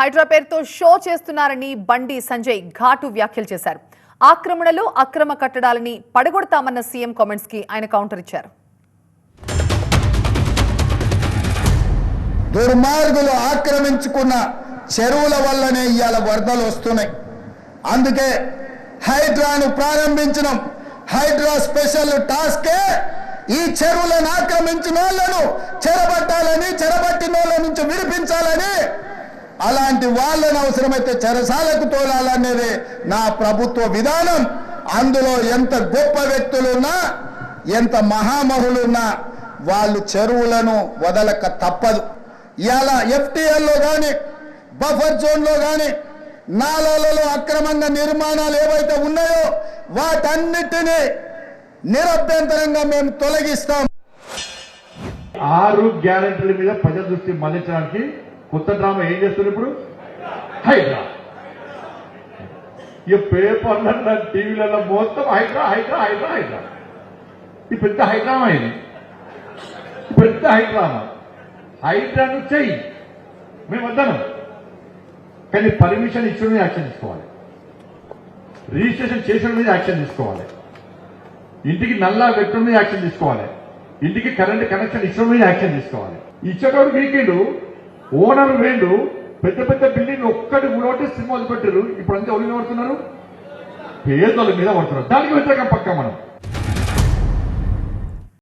హైడ్రా పేరుతో షో చేస్తున్నారని బండి సంజయ్ ఘాటు వ్యాఖ్యలు చేశారు. ఆక్రమణలు అక్రమ కట్టడాలని పడగొడతామన్న సీఎం కామెంట్స్ కి ఆయన కౌంటర్ ఇచ్చారు. దుర్మార్గులు ఆక్రమించుకున్న చెరువుల వల్లనే ఇవాళ వరదలు వస్తున్నాయి. అందుకే హైడ్రాను ప్రారంభించడం. హైడ్రా స్పెషల్ టాస్కే ఈ చెరువులను ఆక్రమించిన వాళ్ళను చెరబట్టిన వాళ్ళ నుంచి విడిపించాలని, అలాంటి వాళ్ళని అవసరమైతే చెరసాలకు తోలాలనేది నా ప్రభుత్వ విధానం. అందులో ఎంత గొప్ప వ్యక్తులున్నా, ఎంత మహామహులున్నా వాళ్ళు చెరువులను వదలక తప్పదు. ఇలా ఎఫ్టీఎల్లో కానీ బఫర్ జోన్లో కానీ నాలాలలో అక్రమంగా నిర్మాణాలు ఏవైతే ఉన్నాయో వాటన్నిటినీ నిరభ్యంతరంగా మేము తొలగిస్తాం. 6 గ్యారెంటీల మీద ప్రజల దృష్టి మళ్లించడానికి కొత్త డ్రామా ఏం చేస్తున్నారు ఇప్పుడు? హైడ్రా. ఈ పేపర్లలో టీవీలలో మొత్తం హైడ్రా హైడ్రా హైడ్రా హైడ్రా. ఈ పెద్ద హైడ్రామా, ఇది పెద్ద హైడ్రామా. హైడ్రాను చెయ్యి, మేము వద్దాను, కానీ పర్మిషన్ ఇచ్చిన మీద యాక్షన్ తీసుకోవాలి, రిజిస్ట్రేషన్ చేసిన మీద యాక్షన్ తీసుకోవాలి, ఇంటికి నల్లా పెట్టడం మీద యాక్షన్ తీసుకోవాలి, ఇంటికి కరెంట్ కనెక్షన్ ఇచ్చడం మీద యాక్షన్ తీసుకోవాలి. ఇచ్చేటోడు వీకెండ్ ఓనర్ వేండు పెద్ద పెద్ద బిల్డింగ్ ఒక్కటి ఊడొట్టి సినిమాలు పెట్టారు. ఇప్పుడు అంతా ఎవరు పడుతున్నారు? పేదల మీద పడుతున్నారు. దానికి వ్యతిరేకం పక్క మనం